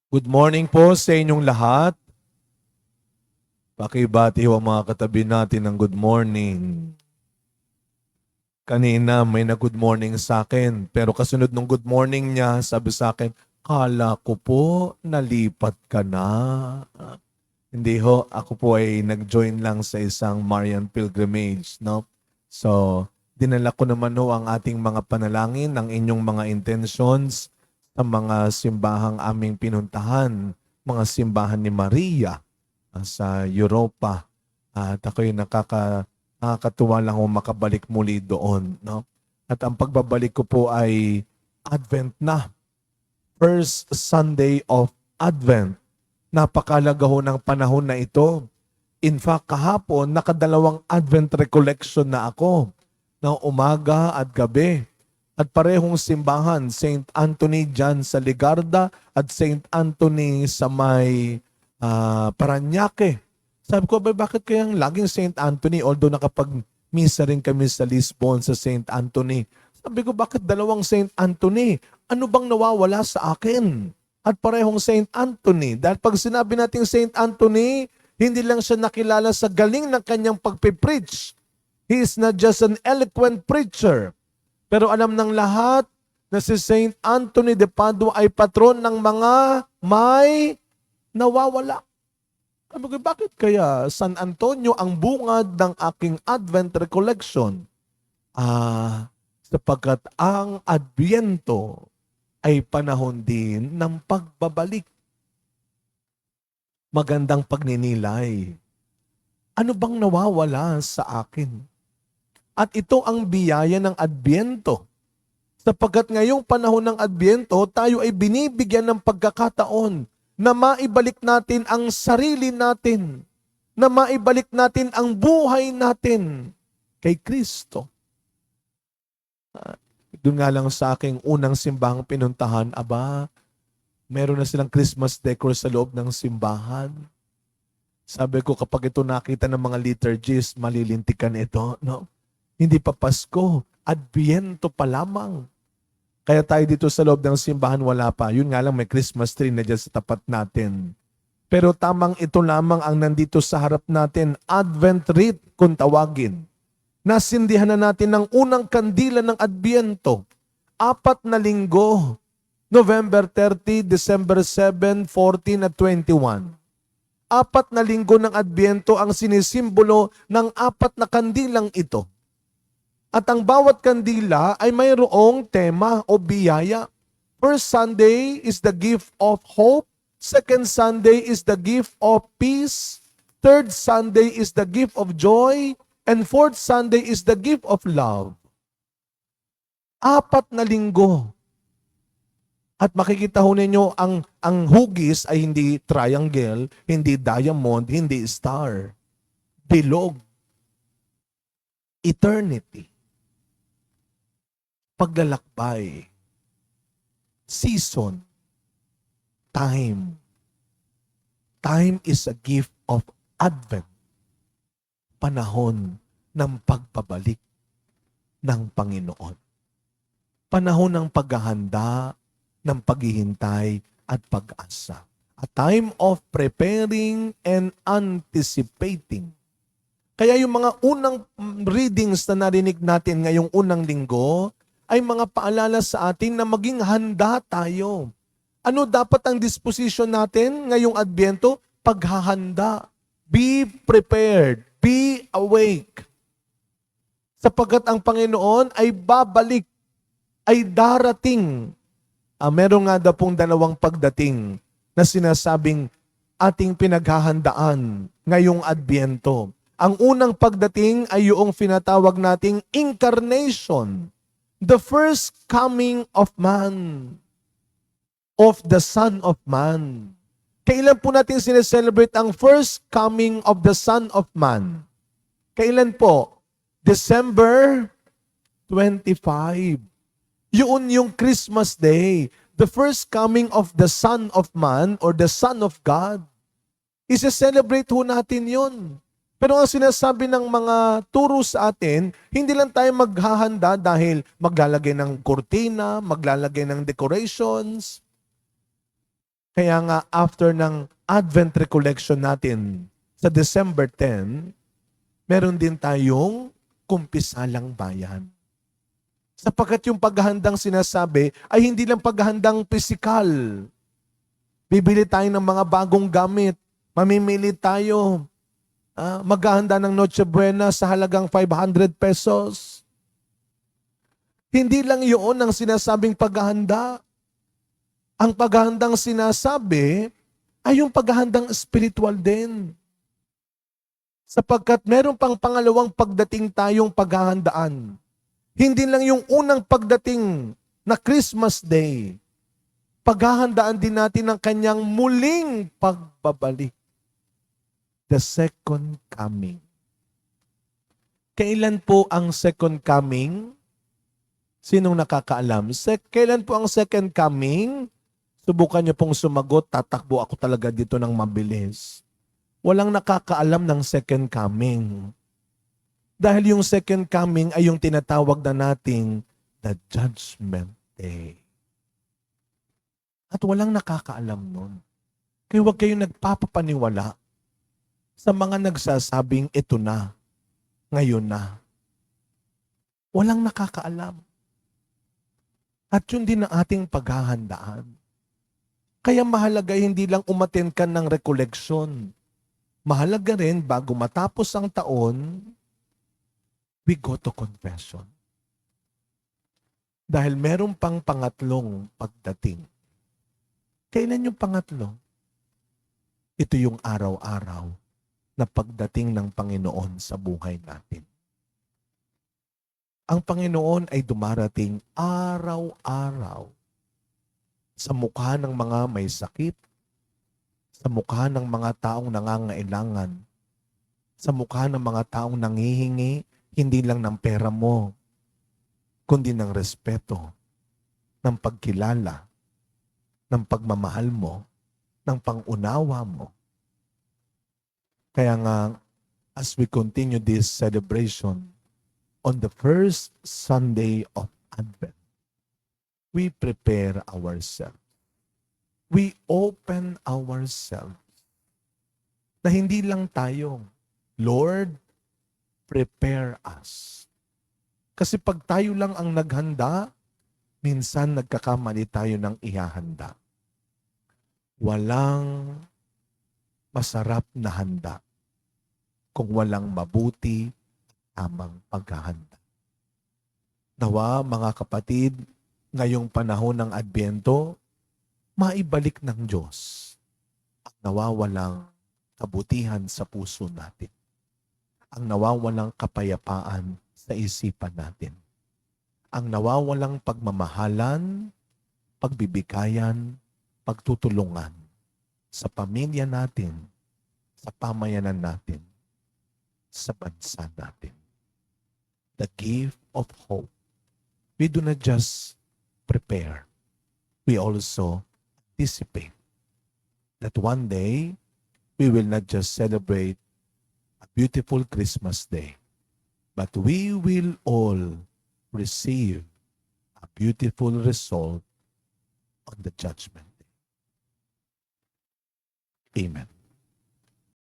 Good morning po sa inyong lahat. Pakibati ho ang mga katabi natin ng good morning. Kanina may na-good morning sa akin, pero kasunod ng good morning niya, sabi sa akin, kala ko po nalipat ka na. Hindi ho, ako po ay nag-join lang sa isang Marian pilgrimage, no? So, dinala ko naman ho ang ating mga panalangin, ang inyong mga intentions sa mga simbahang aming pinuntahan, mga simbahan ni Maria sa Europa. At ako'y nakakatuwa lang kung makabalik muli doon, no? At ang pagbabalik ko po ay Advent na. First Sunday of Advent. Napakalaga ho ng panahon na ito. In fact, kahapon, nakadalawang Advent recollection na ako ng umaga at gabi. At parehong simbahan, St. Anthony dyan sa Ligarda at St. Anthony sa may Parañaque. Sabi ko, bakit kayang laging St. Anthony? Although nakapag-misa rin kami sa Lisbon sa St. Anthony. Sabi ko, bakit dalawang St. Anthony? Ano bang nawawala sa akin? At parehong St. Anthony. Dahil pag sinabi natin St. Anthony, hindi lang siya nakilala sa galing ng kanyang pagpipreach. He is not just an eloquent preacher. Pero alam ng lahat na si St. Anthony de Padua ay patron ng mga may nawawala. Sabi ko, bakit kaya San Antonio ang bungad ng aking Advent recollection? Sapagkat ang Adbyento ay panahon din ng pagbabalik. Magandang pagninilay. Ano bang nawawala sa akin? At ito ang biyaya ng Adbyento. Sapagkat ngayong panahon ng Adbyento, tayo ay binibigyan ng pagkakataon na maibalik natin ang sarili natin, na maibalik natin ang buhay natin kay Kristo. Doon nga lang sa aking unang simbahang pinuntahan, meron na silang Christmas decor sa loob ng simbahan. Sabi ko, kapag ito nakita ng mga liturgies, malilintikan ito, no? Hindi pa Pasko, Adbyento pa lamang. Kaya tayo dito sa loob ng simbahan, wala pa. Yun nga lang, may Christmas tree na dyan sa tapat natin. Pero tamang ito lamang ang nandito sa harap natin, Advent wreath kung tawagin. Nasindihan na natin ng unang kandila ng Adbyento. 4 na linggo, November 30, December 7, 14 at 21. 4 na linggo ng Adbyento ang sinisimbolo ng 4 na kandilang ito. At ang bawat kandila ay mayroong tema o biyaya. First Sunday is the gift of hope. Second Sunday is the gift of peace. Third Sunday is the gift of joy. And fourth Sunday is the gift of love. 4 na linggo. At makikita ho ninyo, ang hugis ay hindi triangle, hindi diamond, hindi star. Bilog. Eternity. Paglalakbay. Season. Time. Time is a gift of Advent. Panahon ng pagbabalik ng Panginoon. Panahon ng paghahanda, ng paghihintay at pag-asa. A time of preparing and anticipating. Kaya yung mga unang readings na narinig natin ngayong unang linggo ay mga paalala sa atin na maging handa tayo. Ano dapat ang disposition natin ngayong Adbyento? Paghahanda. Be prepared. Be awake. Sapagkat ang Panginoon ay babalik, ay darating. Meron nga daw pong dalawang pagdating na sinasabing ating pinaghahandaan ngayong Adbyento. Ang unang pagdating ay yung tinatawag nating incarnation. The first coming of man, of the Son of Man. Kailan po natin sineselebrate ang first coming of the Son of Man? Kailan po? December 25. Yun yung Christmas Day. The first coming of the Son of Man or the Son of God. Isa-celebrate ho natin yun. Pero ang sinasabi ng mga turo sa atin, hindi lang tayo maghahanda dahil maglalagay ng kurtina, maglalagay ng decorations. Kaya nga after ng Advent Recollection natin sa December 10, meron din tayong kumpisalang bayan. Sapagkat yung paghahandang sinasabi ay hindi lang paghahandang pisikal. Bibili tayo ng mga bagong gamit. Mamimili tayo. Maghahanda ng Noche Buena sa halagang 500 pesos. Hindi lang yun ang sinasabing paghahanda. Ang paghahandang sinasabi ay yung paghahandang spiritual din. Sapagkat meron pang pangalawang pagdating tayong paghahandaan. Hindi lang yung unang pagdating na Christmas Day. Paghahandaan din natin ang kanyang muling pagbabalik. The second coming. Kailan po ang second coming? Sinong nakakaalam? Kailan po ang second coming? Subukan niyo pong sumagot, tatakbo ako talaga dito ng mabilis. Walang nakakaalam ng second coming. Dahil yung second coming ay yung tinatawag na nating the Judgment Day. At walang nakakaalam nun. Kaya huwag kayong nagpapapaniwala sa mga nagsasabing ito na, ngayon na. Walang nakakaalam. At yun din ang ating paghahandaan. Kaya mahalaga hindi lang umattend ka ng recollection. Mahalaga rin bago matapos ang taon, we go to confession. Dahil meron pang pangatlong pagdating. Kailan yung pangatlo? Ito yung araw-araw na pagdating ng Panginoon sa buhay natin. Ang Panginoon ay dumarating araw-araw sa mukha ng mga may sakit, sa mukha ng mga taong nangangailangan, sa mukha ng mga taong nangihingi, hindi lang ng pera mo, kundi ng respeto, ng pagkilala, ng pagmamahal mo, ng pangunawa mo. Kaya nga, as we continue this celebration, on the first Sunday of Advent, we prepare ourselves. We open ourselves. Na hindi lang tayo, Lord, prepare us. Kasi pag tayo lang ang naghanda, minsan nagkakamali tayo ng ihahanda. Walang masarap na handa kung walang mabuti tamang paghahanda. Nawa mga kapatid, ngayong panahon ng Adbyento, maibalik ng Diyos ang nawawalang kabutihan sa puso natin. Ang nawawalang kapayapaan sa isipan natin. Ang nawawalang pagmamahalan, pagbibigayan, pagtutulungan sa pamilya natin, sa pamayanan natin, sa bansa natin. The gift of hope. We do not just prepare. We also anticipate that one day we will not just celebrate a beautiful Christmas day, but we will all receive a beautiful result on the judgment day. Amen.